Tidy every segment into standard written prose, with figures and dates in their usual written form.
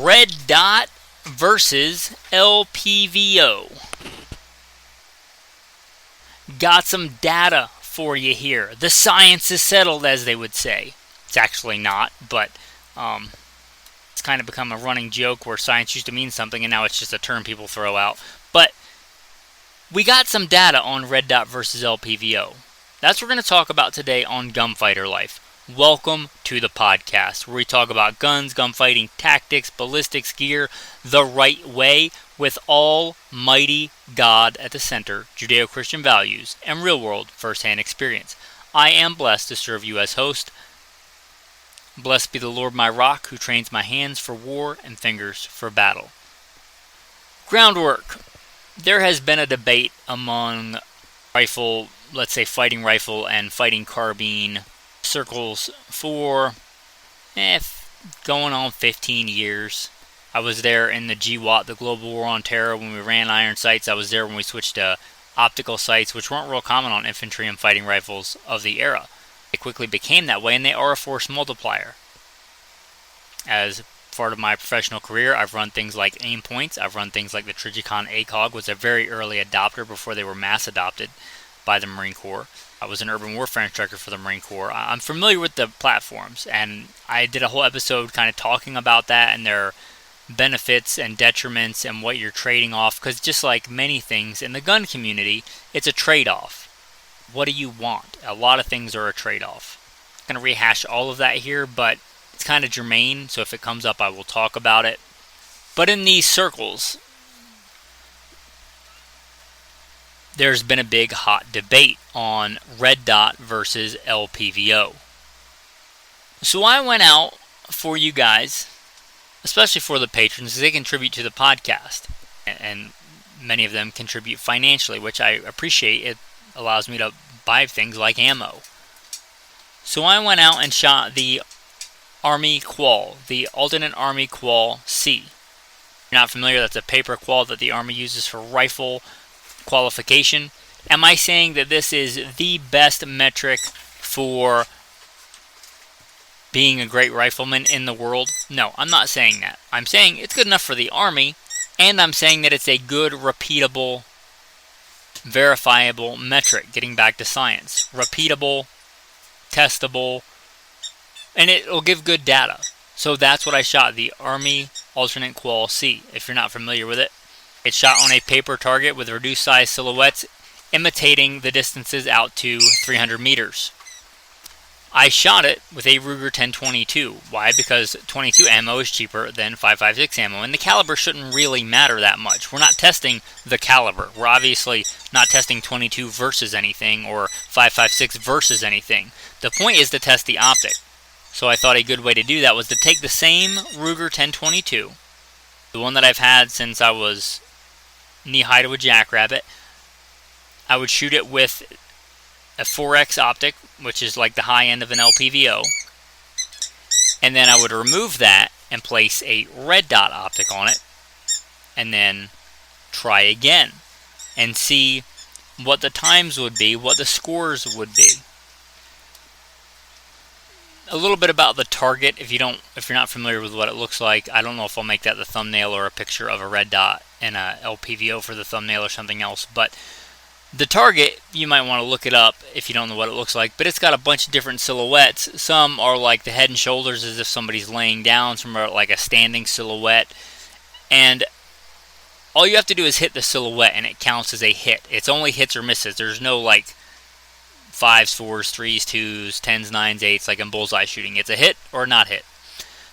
Red Dot versus Lpvo. Got some data for you here. The science is settled, as they would say. It's actually not, but it's kind of become a running joke where science used to mean something and now it's just a term people throw out. But we got some data on Red Dot versus Lpvo. That's what we're going to talk about today on Gunfighter Life. Welcome to the podcast, where we talk about guns, gunfighting, tactics, ballistics, gear, the right way, with Almighty God at the center, Judeo-Christian values, and real-world first-hand experience. I am blessed to serve you as host. Blessed be the Lord my rock, who trains my hands for war and fingers for battle. Groundwork. There has been a debate among rifle, let's say fighting rifle and fighting carbine circles for going on 15 years. I was there in the GWOT, the Global War on Terror, when we ran iron sights. I was there when we switched to optical sights, which weren't real common on infantry and fighting rifles of the era. They quickly became that way, and they are a force multiplier. As part of my professional career, I've run things like aim points. I've run things like the Trigicon ACOG, was a very early adopter before they were mass adopted by the Marine Corps. I was an urban warfare instructor for the Marine Corps. I'm familiar with the platforms, and I did a whole episode kind of talking about that and their benefits and detriments and what you're trading off, because just like many things in the gun community, it's a trade-off. What do you want? A lot of things are a trade-off. I'm going to rehash all of that here, but it's kind of germane, so if it comes up, I will talk about it. But in these circles, there's been a big hot debate on Red Dot versus Lpvo. So I went out for you guys, especially for the patrons, because they contribute to the podcast, and many of them contribute financially, which I appreciate. It allows me to buy things like ammo. So I went out and shot the Army Qual, the Alternate Army Qual C. If you're not familiar, that's a paper qual that the Army uses for rifle qualification. Am I saying that this is the best metric for being a great rifleman in the world? No, I'm not saying that. I'm saying it's good enough for the Army, and I'm saying that it's a good, repeatable, verifiable metric, getting back to science. Repeatable, testable, and it will give good data. So that's what I shot, the Army Alternate Qual C. If you're not familiar with it, it's shot on a paper target with reduced size silhouettes, imitating the distances out to 300 meters. I shot it with a Ruger 1022. Why? Because 22 ammo is cheaper than 5.56 ammo, and the caliber shouldn't really matter that much. We're not testing the caliber. We're obviously not testing 22 versus anything or 5.56 versus anything. The point is to test the optic. So I thought a good way to do that was to take the same Ruger 1022, the one that I've had since I was knee-high to a jackrabbit. I would shoot it with a 4X optic, which is like the high end of an Lpvo, and then I would remove that and place a Red Dot optic on it, and then try again and see what the times would be, what the scores would be. A little bit about the target, if you're not familiar with what it looks like. I don't know if I'll make that the thumbnail or a picture of a Red Dot and a Lpvo for the thumbnail or something else, but the target, you might want to look it up if you don't know what it looks like, but it's got a bunch of different silhouettes. Some are like the head and shoulders as if somebody's laying down, some are like a standing silhouette, and all you have to do is hit the silhouette and it counts as a hit. It's only hits or misses. There's no like 5s, 4s, 3s, 2s, 10s, 9s, 8s like in bullseye shooting. It's a hit or not hit.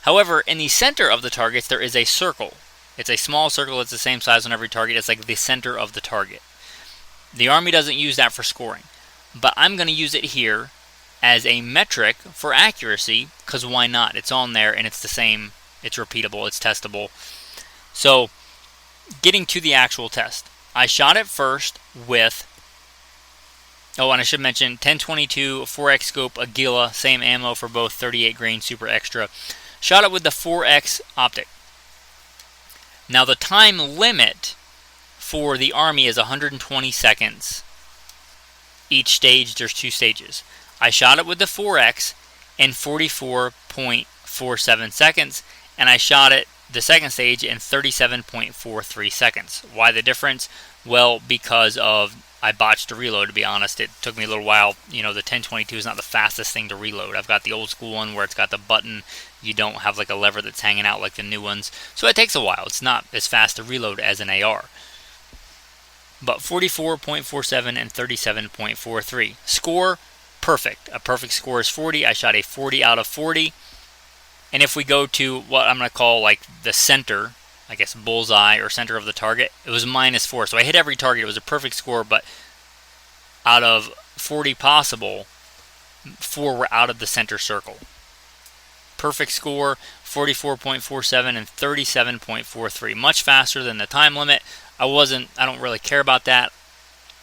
However, in the center of the targets there is a circle. It's a small circle. It's the same size on every target. It's like the center of the target. The Army doesn't use that for scoring, but I'm going to use it here as a metric for accuracy, because why not? It's on there and it's the same, it's repeatable, it's testable. So, getting to the actual test. I shot it first with, and I should mention, 1022 4X scope Aguila, same ammo for both, 38 grain super extra. Shot it with the 4X optic. Now the time limit for the Army is 120 seconds. Each stage, there's 2 stages. I shot it with the 4X in 44.47 seconds, and I shot it the second stage in 37.43 seconds. Why the difference? Well, because of I botched a reload, to be honest. It took me a little while. You know, the 1022 is not the fastest thing to reload. I've got the old school one where it's got the button. You don't have like a lever that's hanging out like the new ones. So it takes a while. It's not as fast to reload as an AR. But 44.47 and 37.43. Score, perfect. A perfect score is 40. I shot a 40 out of 40. And if we go to what I'm going to call like the center, I guess bullseye or center of the target, it was -4. So I hit every target. It was a perfect score, but out of 40 possible, 4 were out of the center circle. Perfect score, 44.47 and 37.43. Much faster than the time limit. I don't really care about that.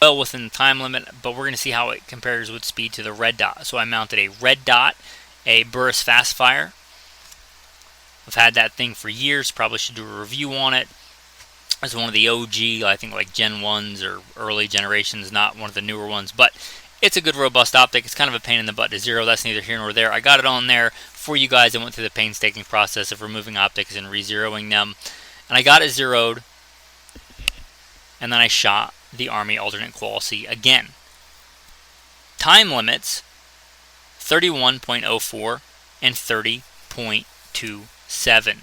Well within the time limit, but we're going to see how it compares with speed to the red dot. So I mounted a red dot, a Burris fast fire. I've had that thing for years. Probably should do a review on it. It's one of the OG, I think like Gen 1s or early generations, not one of the newer ones. But it's a good robust optic. It's kind of a pain in the butt to zero. That's neither here nor there. I got it on there for you guys. I went through the painstaking process of removing optics and re-zeroing them. And I got it zeroed. And then I shot the Army alternate quality again. Time limits, 31.04 and 30.27.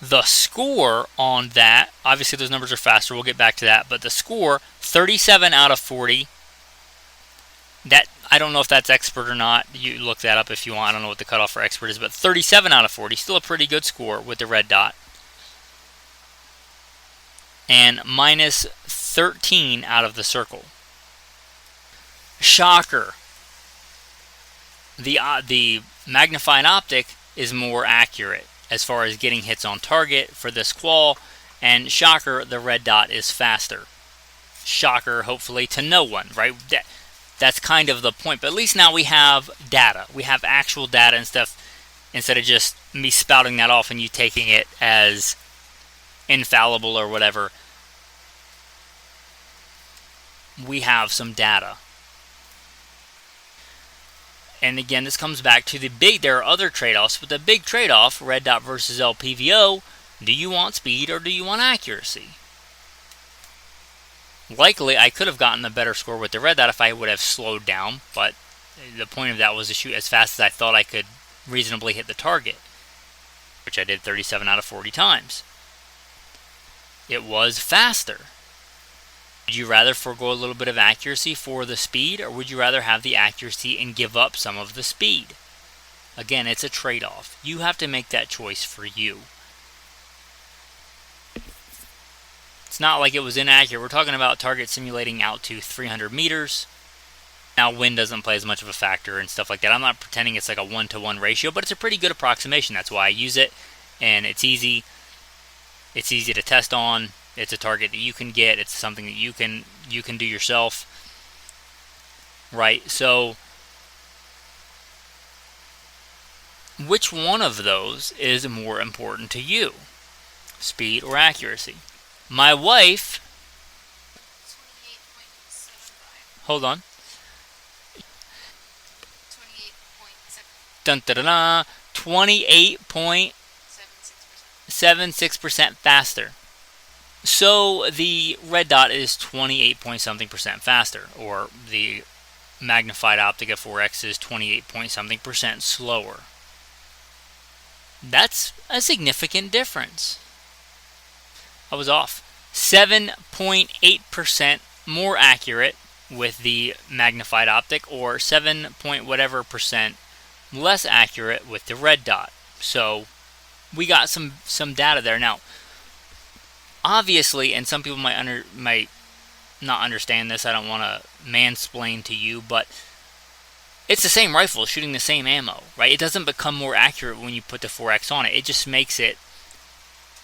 The score on that, obviously those numbers are faster, we'll get back to that, but the score, 37 out of 40. That, I don't know if that's expert or not. You look that up if you want. I don't know what the cutoff for expert is, but 37 out of 40, still a pretty good score with the red dot. And -13 out of the circle. Shocker. The magnified optic is more accurate as far as getting hits on target for this qual, and shocker, the red dot is faster. Shocker, hopefully, to no one, right? That's kind of the point, but at least now we have data. We have actual data and stuff, instead of just me spouting that off and you taking it as infallible or whatever. We have some data. And again, this comes back to there are other trade-offs, but the big trade-off, red dot versus Lpvo, do you want speed or do you want accuracy? Likely, I could have gotten a better score with the red dot if I would have slowed down, but the point of that was to shoot as fast as I thought I could reasonably hit the target, which I did 37 out of 40 times. It was faster. Would you rather forego a little bit of accuracy for the speed, or would you rather have the accuracy and give up some of the speed? Again, it's a trade-off. You have to make that choice for you. It's not like it was inaccurate. We're talking about target simulating out to 300 meters. Now, wind doesn't play as much of a factor and stuff like that. I'm not pretending it's like a 1-to-1 ratio, but it's a pretty good approximation. That's why I use it, and it's easy. It's easy to test on. It's a target that you can get. It's something that you can do yourself, right? So, which one of those is more important to you? Speed or accuracy? My wife, hold on. 28.76% faster. So the red dot is 28 point something percent faster, or the magnified optic of 4X is 28 point something percent slower. That's a significant difference. I was off. 7.8% more accurate with the magnified optic, or 7 point whatever percent less accurate with the red dot. So we got some data there. Now, obviously, and some people might not understand this, I don't want to mansplain to you, but it's the same rifle shooting the same ammo, right? It doesn't become more accurate when you put the 4X on it. It just makes it,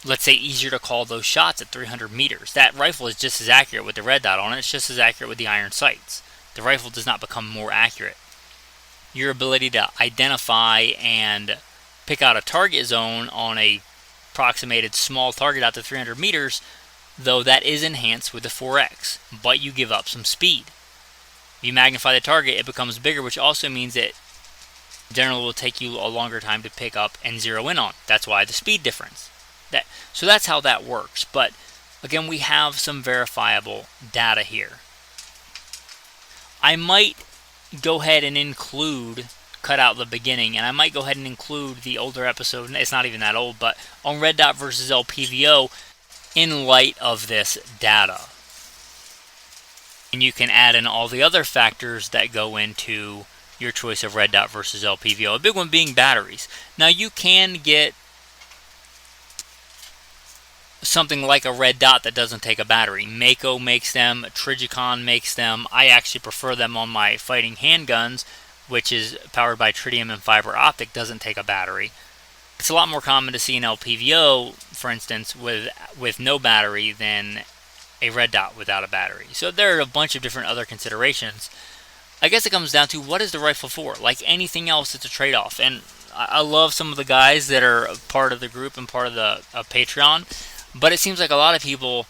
let's say, easier to call those shots at 300 meters. That rifle is just as accurate with the red dot on it. It's just as accurate with the iron sights. The rifle does not become more accurate. Your ability to identify and pick out a target zone on a approximated small target out to 300 meters, though, that is enhanced with the 4X, but you give up some speed. If you magnify the target, it becomes bigger, which also means that Generally will take you a longer time to pick up and zero in on. That's why the speed difference. So that's how that works. But again, we have some verifiable data here. I might go ahead and cut out the beginning, and I might go ahead and include the older episode. It's not even that old, but on red dot versus Lpvo in light of this data. And you can add in all the other factors that go into your choice of red dot versus Lpvo. A big one being batteries. Now you can get something like a red dot that doesn't take a battery. Mako makes them, Trijicon makes them. I actually prefer them on my fighting handguns, which is powered by tritium and fiber optic, doesn't take a battery. It's a lot more common to see an Lpvo, for instance, with no battery than a red dot without a battery. So there are a bunch of different other considerations. I guess it comes down to what is the rifle for? Like anything else, it's a trade-off. And I love some of the guys that are part of the group and part of the Patreon, but it seems like a lot of people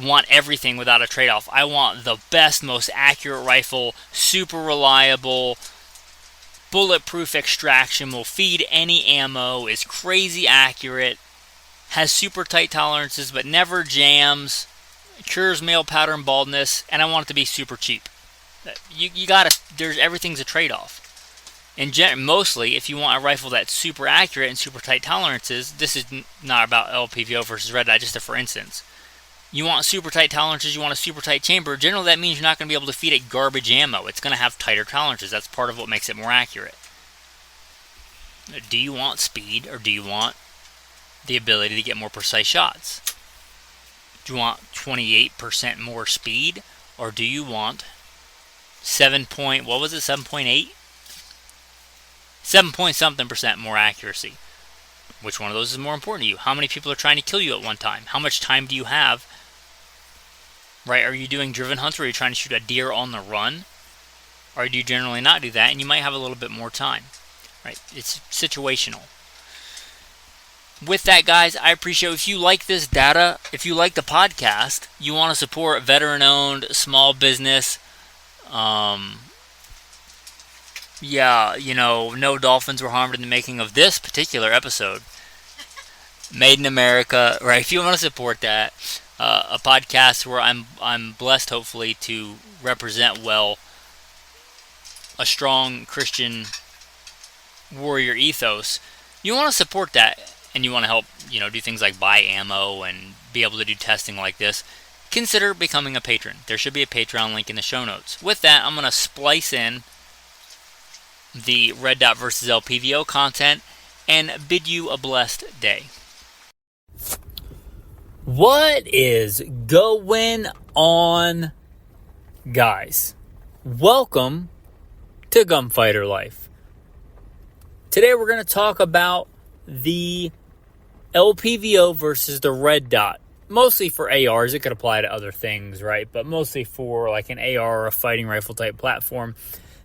want everything without a trade-off. I want the best, most accurate rifle, super reliable, bulletproof extraction, will feed any ammo, is crazy accurate, has super tight tolerances but never jams, cures male pattern baldness, and I want it to be super cheap. Everything's a trade-off. Mostly, if you want a rifle that's super accurate and super tight tolerances, this is not about Lpvo versus red dot, just for instance. You want super tight tolerances, you want a super tight chamber. Generally, that means you're not going to be able to feed it garbage ammo. It's going to have tighter tolerances. That's part of what makes it more accurate. Do you want speed, or do you want the ability to get more precise shots? Do you want 28% more speed, or do you want 7.8? 7 point something percent more accuracy. Which one of those is more important to you? How many people are trying to kill you at one time? How much time do you have? Right? Are you doing driven hunts where you're trying to shoot a deer on the run? Or do you generally not do that and you might have a little bit more time? Right? It's situational. With that, guys, I appreciate if you like this data, if you like the podcast, you want to support veteran-owned small business. No dolphins were harmed in the making of this particular episode. Made in America, right? If you want to support that, a podcast where I'm blessed, hopefully, to represent well a strong Christian warrior ethos. You want to support that, and you want to help, do things like buy ammo and be able to do testing like this. Consider becoming a patron. There should be a Patreon link in the show notes. With that, I'm going to splice in the red dot versus Lpvo content and bid you a blessed day. What is going on, guys? Welcome to Gunfighter Life. Today we're going to talk about the Lpvo versus the red dot. Mostly for ARs. It could apply to other things, right? But mostly for like an AR or a fighting rifle type platform.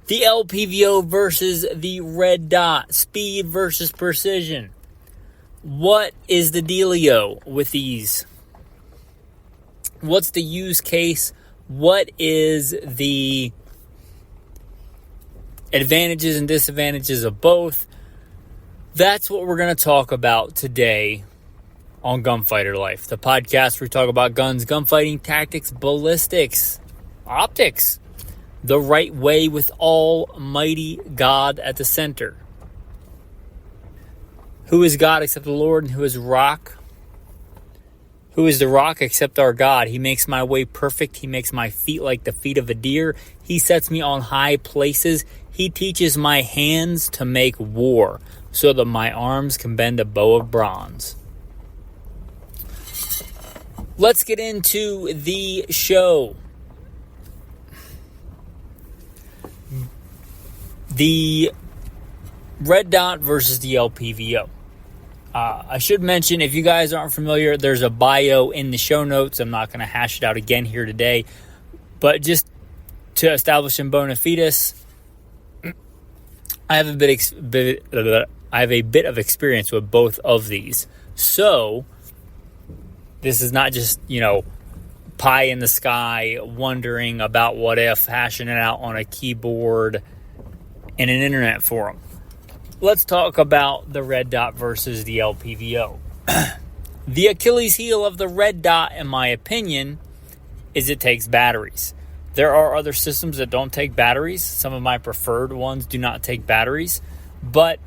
The Lpvo versus the red dot. Speed versus precision. What is the dealio with these? What's the use case? What is the advantages and disadvantages of both? That's what we're going to talk about today on Gunfighter Life, the podcast where we talk about guns, gunfighting, tactics, ballistics, optics, the right way with Almighty God at the center. Who is God except the Lord, and who is rock? Who is the rock except our God? He makes my way perfect. He makes my feet like the feet of a deer. He sets me on high places. He teaches my hands to make war so that my arms can bend a bow of bronze. Let's get into the show. The red dot versus the Lpvo. I should mention, if you guys aren't familiar, there's a bio in the show notes. I'm not going to hash it out again here today. But just to establish in bona fides, I have a bit of experience with both of these. So this is not just, pie in the sky, wondering about what if, hashing it out on a keyboard in an internet forum. Let's talk about the red dot versus the Lpvo. The Achilles heel of the red dot, in my opinion, is it takes batteries. There are other systems that don't take batteries. Some of my preferred ones do not take batteries, but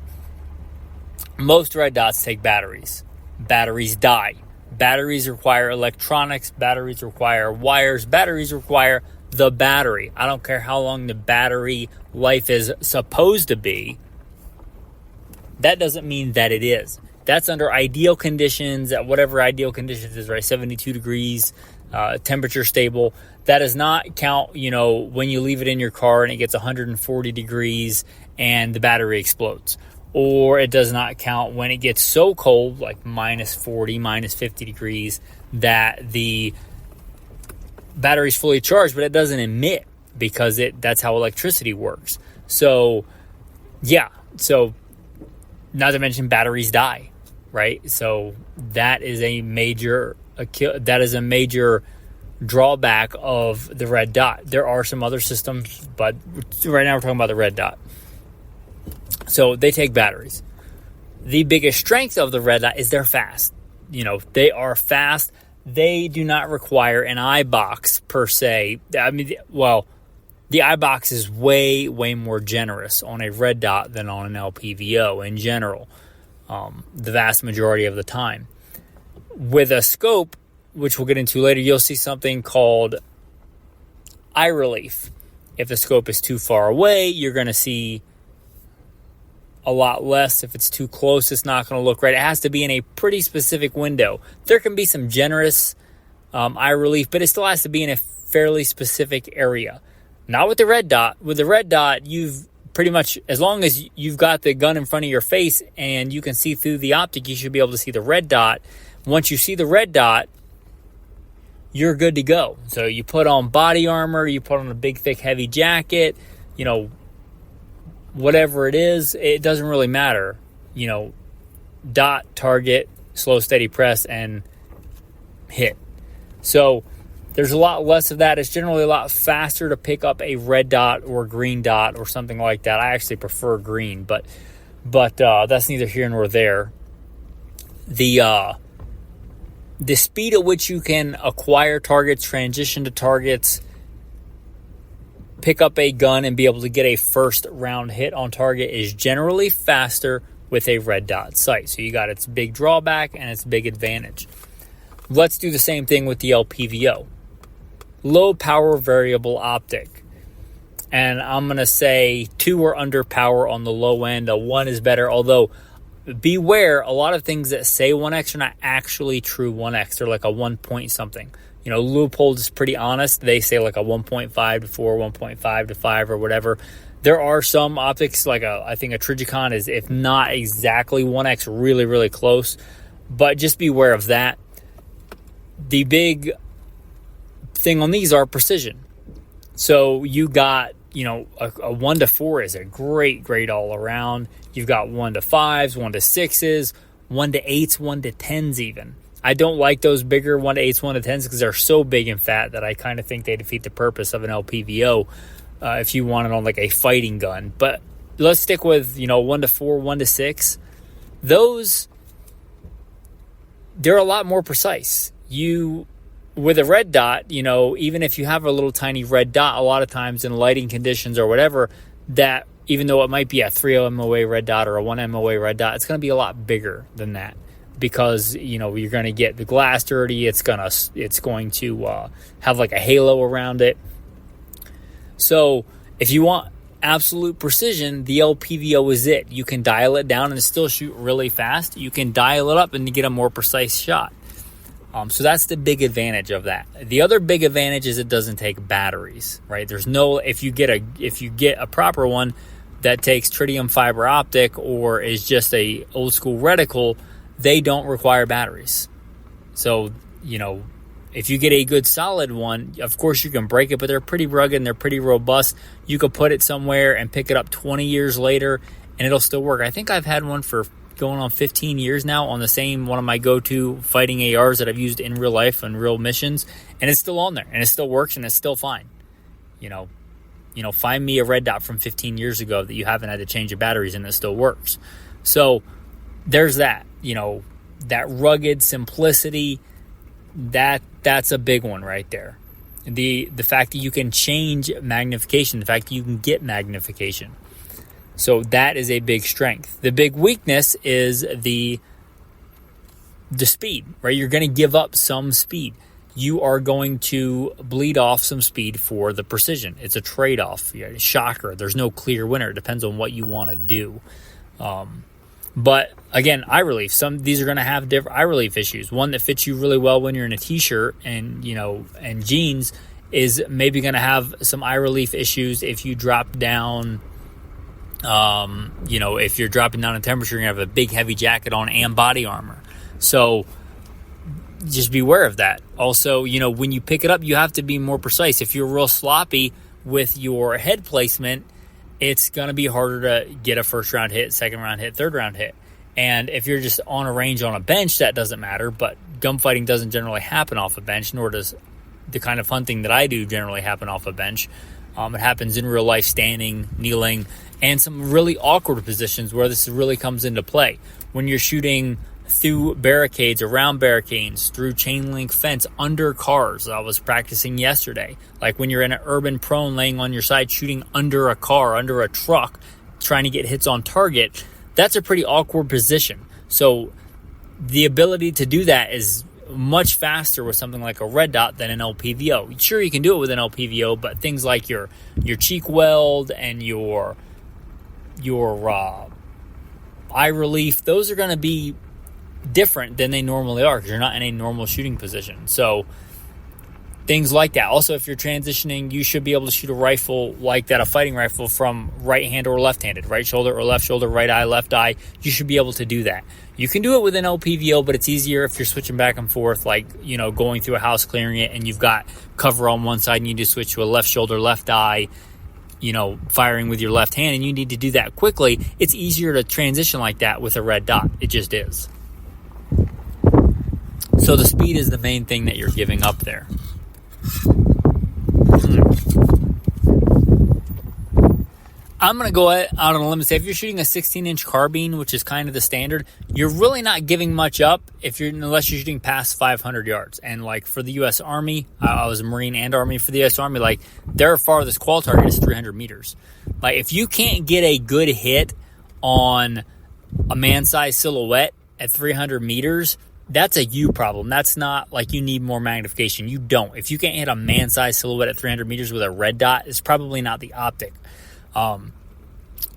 most red dots take batteries. Batteries die. Batteries require electronics. Batteries require wires. Batteries require the battery. I don't care how long the battery life is supposed to be. That doesn't mean that it is. That's under ideal conditions, at whatever ideal conditions is, right? 72 degrees, temperature stable. That does not count, when you leave it in your car and it gets 140 degrees and the battery explodes. Or it does not count when it gets so cold, like minus 40, minus 50 degrees, that the battery's fully charged, but it doesn't emit because that's how electricity works. So, yeah. So, not to mention batteries die, right? So, that is a major drawback of the red dot. There are some other systems, but right now we're talking about the red dot. So they take batteries. The biggest strength of the red dot is they're fast. They are fast. They do not require an iBox per se. The iBox is way, way more generous on a red dot than on an Lpvo in general, the vast majority of the time. With a scope, which we'll get into later, you'll see something called eye relief. If the scope is too far away, you're going to see a lot less. If it's too close, it's not going to look right. It has to be in a pretty specific window. There can be some generous eye relief, but it still has to be in a fairly specific area. Not with the red dot. With the red dot, you've pretty much, as long as you've got the gun in front of your face and you can see through the optic, you should be able to see the red dot. Once you see the red dot, you're good to go. So you put on body armor, you put on a big, thick, heavy jacket, whatever it is, it doesn't really matter. Dot, target, slow, steady press, and hit. So there's a lot less of that. It's generally a lot faster to pick up a red dot or green dot or something like that. I actually prefer green, but that's neither here nor there. The speed at which you can acquire targets, transition to targets, pick up a gun and be able to get a first round hit on target is generally faster with a red dot sight. So you got its big drawback and its big advantage. Let's do the same thing with the Lpvo. Low power variable optic. And I'm going to say 2 or under power on the low end. A 1 is better, although beware, a lot of things that say 1x are not actually true 1x. They're like a 1 point something. Leupold is pretty honest. They say like a 1.5 to 4, 1.5 to 5 or whatever. There are some optics, like I think a Trijicon is, if not exactly 1x, really, really close. But just beware of that. The big thing on these are precision. So you got, a 1 to 4 is a great all around. You've got 1 to 5s, 1 to 6s, 1 to 8s, 1 to 10s even. I don't like those bigger 1 to 8s, 1 to 10s because they're so big and fat that I kind of think they defeat the purpose of an Lpvo if you want it on like a fighting gun. But let's stick with, 1 to 4, 1 to 6. Those, they're a lot more precise. With a red dot, even if you have a little tiny red dot, a lot of times in lighting conditions or whatever, that even though it might be a 3 MOA red dot or a 1 MOA red dot, it's going to be a lot bigger than that. Because you're going to get the glass dirty, it's going to have like a halo around it. So if you want absolute precision, the Lpvo is it. You can dial it down and still shoot really fast. You can dial it up and get a more precise shot. So that's the big advantage of that. The other big advantage is it doesn't take batteries, right? There's no, if you get a proper one that takes tritium fiber optic or is just a old school reticle, they don't require batteries. So, if you get a good solid one, of course you can break it, but they're pretty rugged and they're pretty robust. You could put it somewhere and pick it up 20 years later and it'll still work. I think I've had one for going on 15 years now on the same one of my go-to fighting ARs that I've used in real life and real missions, and it's still on there and it still works and it's still fine. Find me a red dot from 15 years ago that you haven't had to change the batteries and it still works. So there's that, that rugged simplicity, that's a big one right there. The fact that you can change magnification, the fact that you can get magnification. So that is a big strength. The big weakness is the speed, right? You're going to give up some speed. You are going to bleed off some speed for the precision. It's a trade-off. Shocker. There's no clear winner. It depends on what you want to do. But again, eye relief. These are going to have different eye relief issues. One that fits you really well when you're in a t-shirt and jeans is maybe going to have some eye relief issues if you drop down. If you're dropping down in temperature, you're going to have a big heavy jacket on and body armor. So just be aware of that. Also, when you pick it up, you have to be more precise. If you're real sloppy with your head placement, it's going to be harder to get a first round hit, second round hit, third round hit. And if you're just on a range on a bench, that doesn't matter. But gunfighting doesn't generally happen off a bench, nor does the kind of hunting that I do generally happen off a bench. It happens in real life, standing, kneeling, and some really awkward positions where this really comes into play. When you're shooting through barricades, around barricades, through chain link fence, under cars. I was practicing yesterday. Like when you're in an urban prone laying on your side, shooting under a car, under a truck, trying to get hits on target, that's a pretty awkward position. So the ability to do that is much faster with something like a red dot than an Lpvo. Sure, you can do it with an Lpvo, but things like your cheek weld and your eye relief, those are going to be different than they normally are because you're not in a normal shooting position. So things like that. Also, if you're transitioning, you should be able to shoot a rifle like that, a fighting rifle, from right hand or left-handed, right shoulder or left shoulder, right eye, left eye. You should be able to do that. You can do it with an Lpvo, but it's easier if you're switching back and forth, like, going through a house, clearing it, and you've got cover on one side and you need to switch to a left shoulder, left eye, firing with your left hand, and you need to do that quickly. It's easier to transition like that with a red dot. It just is. So the speed is the main thing that you're giving up there. I'm going to go out on a limb and say if you're shooting a 16-inch carbine, which is kind of the standard, you're really not giving much up unless you're shooting past 500 yards. And like for the U.S. Army, I was a Marine and Army. For the U.S. Army, like their farthest qual target is 300 meters. Like if you can't get a good hit on a man-sized silhouette at 300 meters, that's a you problem. That's not like you need more magnification. You don't. If you can't hit a man-sized silhouette at 300 meters with a red dot, it's probably not the optic.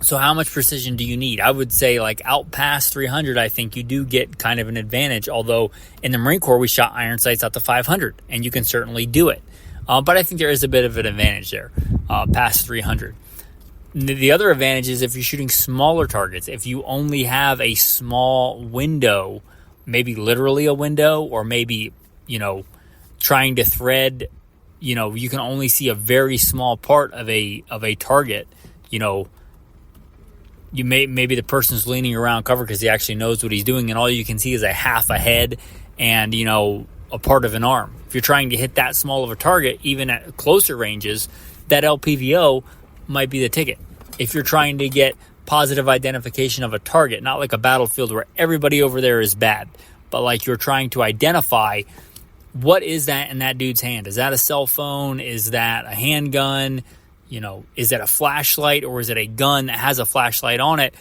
So how much precision do you need? I would say like out past 300, I think you do get kind of an advantage. Although in the Marine Corps, we shot iron sights out to 500, and you can certainly do it. But I think there is a bit of an advantage there past 300. The other advantage is if you're shooting smaller targets, if you only have a small window, maybe literally a window, or maybe, trying to thread, you can only see a very small part of a target, maybe the person's leaning around cover because he actually knows what he's doing, and all you can see is a half a head and, a part of an arm. If you're trying to hit that small of a target, even at closer ranges, that Lpvo might be the ticket. If you're trying to get positive identification of a target, not like a battlefield where everybody over there is bad, but like you're trying to identify what is that in that dude's hand. Is that a cell phone? Is that a handgun? Is that a flashlight, or is it a gun that has a flashlight on it?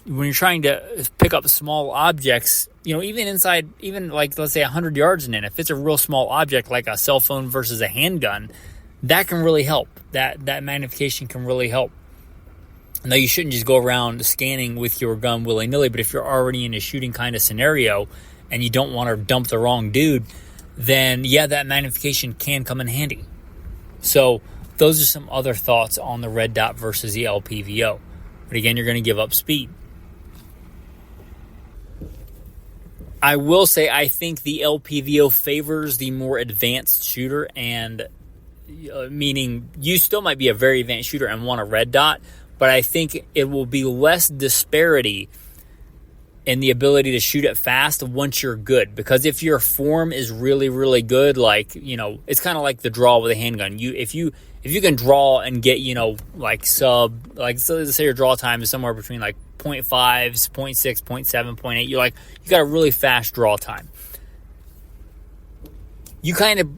When you're trying to pick up small objects, even inside, even like, let's say 100 yards in, if it's a real small object like a cell phone versus a handgun, that can really help. That magnification can really help. Now, you shouldn't just go around scanning with your gun willy-nilly, but if you're already in a shooting kind of scenario and you don't want to dump the wrong dude, then yeah, that magnification can come in handy. So those are some other thoughts on the red dot versus the Lpvo. But again, you're going to give up speed. I will say I think the Lpvo favors the more advanced shooter, and meaning you still might be a very advanced shooter and want a red dot, but I think it will be less disparity and the ability to shoot it fast once you're good. Because if your form is really, really good, like, it's kind of like the draw with a handgun. If you can draw and get, so let's say your draw time is somewhere between like 0.5, 0.6, 0.7, 0.8, you got a really fast draw time. You kind of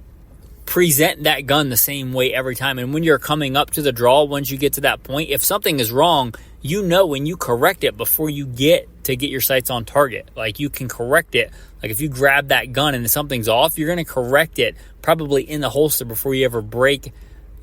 present that gun the same way every time. And when you're coming up to the draw, once you get to that point, if something is wrong, when you correct it before you get your sights on target. Like, you can correct it. Like, if you grab that gun and something's off, you're going to correct it probably in the holster before you ever break,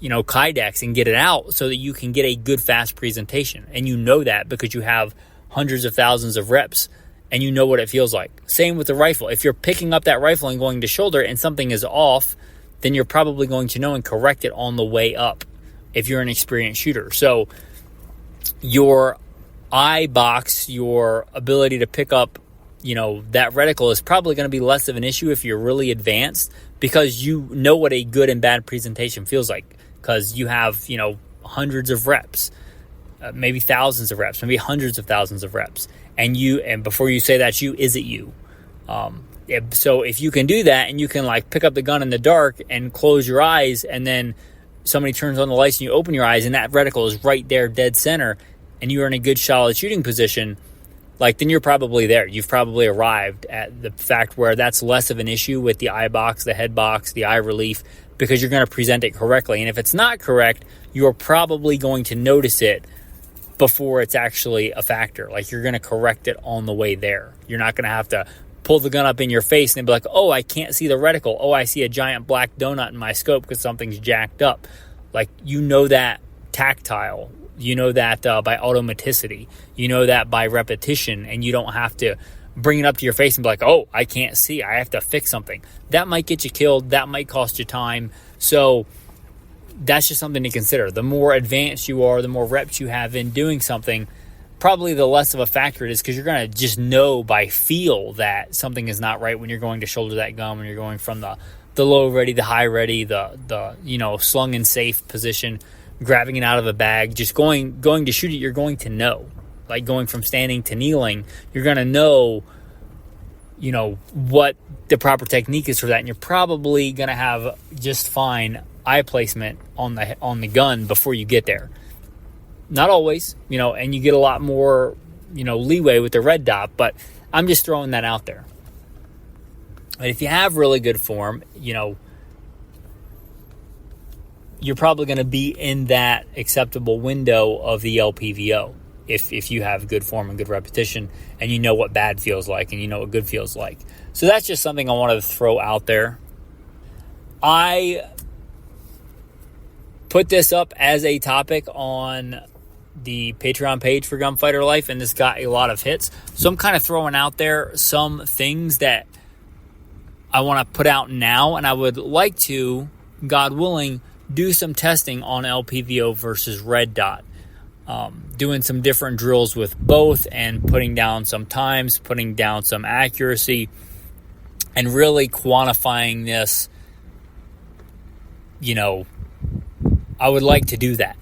Kydex and get it out, so that you can get a good fast presentation. And that because you have hundreds of thousands of reps and you know what it feels like. Same with the rifle. If you're picking up that rifle and going to shoulder and something is off, then you're probably going to know and correct it on the way up if you're an experienced shooter. So your eye box, your ability to pick up, that reticle is probably going to be less of an issue if you're really advanced, because you know what a good and bad presentation feels like, because you have, hundreds of reps, maybe thousands of reps, maybe hundreds of thousands of reps. And before you say that's you, is it you? So if you can do that, and you can pick up the gun in the dark and close your eyes, and then somebody turns on the lights and you open your eyes and that reticle is right there dead center, and you are in a good solid shooting position, then you're probably there. You've probably arrived at the fact where that's less of an issue with the eye box, the head box, the eye relief, because you're going to present it correctly. And if it's not correct, you're probably going to notice it before it's actually a factor. You're going to correct it on the way there. You're not going to have to pull the gun up in your face and be like, oh, I can't see the reticle. Oh, I see a giant black donut in my scope because something's jacked up. That tactile. That by automaticity. That by repetition, and you don't have to bring it up to your face and be like, oh, I can't see. I have to fix something. That might get you killed. That might cost you time. So that's just something to consider. The more advanced you are, the more reps you have in doing something, probably the less of a factor it is, because you're going to just know by feel that something is not right when you're going to shoulder that gun, when you're going from the low ready, the high ready, the slung in safe position, grabbing it out of a bag, just going to shoot it. You're going to know, going from standing to kneeling, you're going to know, what the proper technique is for that. And you're probably going to have just fine eye placement on the gun before you get there. Not always, and you get a lot more, leeway with the red dot, but I'm just throwing that out there. But if you have really good form, you're probably going to be in that acceptable window of the Lpvo if you have good form and good repetition, and you know what bad feels like and you know what good feels like. So that's just something I wanted to throw out there. I put this up as a topic on the Patreon page for Gunfighter Life, and this got a lot of hits. So I'm kind of throwing out there some things that I want to put out now, and I would like to, God willing, do some testing on Lpvo versus red dot. Doing some different drills with both, and putting down some times, putting down some accuracy, and really quantifying this. I would like to do that.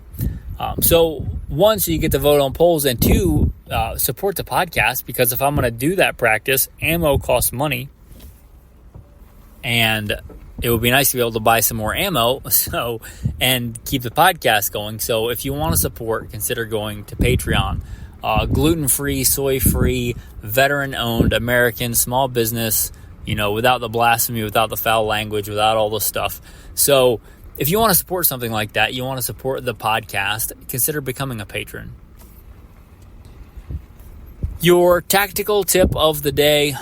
So one, so you get to vote on polls, and two, support the podcast, because if I'm going to do that practice, ammo costs money, and it would be nice to be able to buy some more ammo, and keep the podcast going. So if you want to support, consider going to Patreon. Gluten-free, soy-free, veteran-owned, American, small business, without the blasphemy, without the foul language, without all the stuff. So if you want to support something like that, you want to support the podcast, consider becoming a patron. Your tactical tip of the day: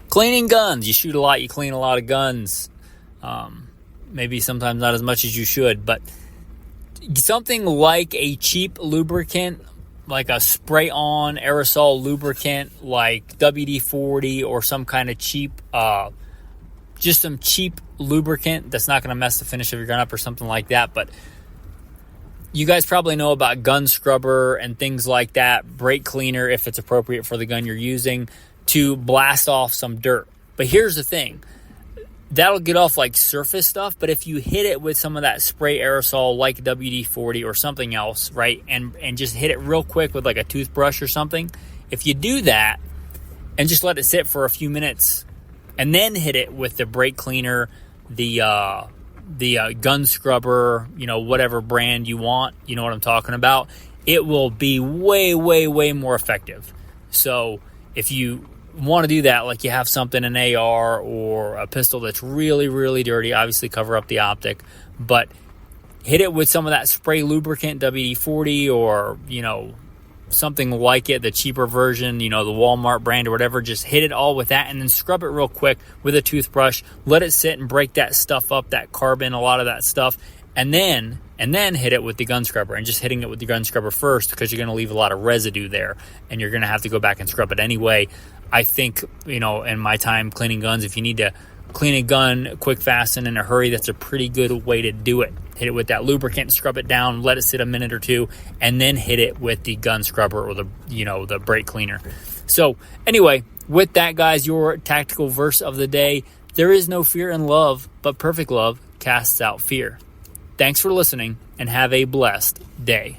cleaning guns. You shoot a lot, you clean a lot of guns. Maybe sometimes not as much as you should, but something like a cheap lubricant, like a spray-on aerosol lubricant, like WD-40, or some kind of cheap, just some cheap lubricant that's not going to mess the finish of your gun up or something like that. But you guys probably know about gun scrubber and things like that, brake cleaner if it's appropriate for the gun you're using, to blast off some dirt. But here's the thing. That'll get off like surface stuff, but if you hit it with some of that spray aerosol like WD-40 or something else, right, and just hit it real quick with like a toothbrush or something, if you do that and just let it sit for a few minutes and then hit it with the brake cleaner, the gun scrubber, whatever brand you want, you know what I'm talking about, it will be way, way, way more effective. So if you want to do that, like you have something, an AR or a pistol that's really, really dirty, obviously cover up the optic, but hit it with some of that spray lubricant, WD-40 or, something like it, the cheaper version, the Walmart brand or whatever. Just hit it all with that and then scrub it real quick with a toothbrush. Let it sit and break that stuff up, that carbon, a lot of that stuff. And then hit it with the gun scrubber, and just hitting it with the gun scrubber first because you're going to leave a lot of residue there and you're going to have to go back and scrub it anyway. I think, in my time cleaning guns, if you need to clean a gun quick, fast, and in a hurry, that's a pretty good way to do it. Hit it with that lubricant, scrub it down, let it sit a minute or two, and then hit it with the gun scrubber or the brake cleaner. So anyway, with that, guys, your tactical verse of the day: there is no fear in love, but perfect love casts out fear. Thanks for listening, and have a blessed day.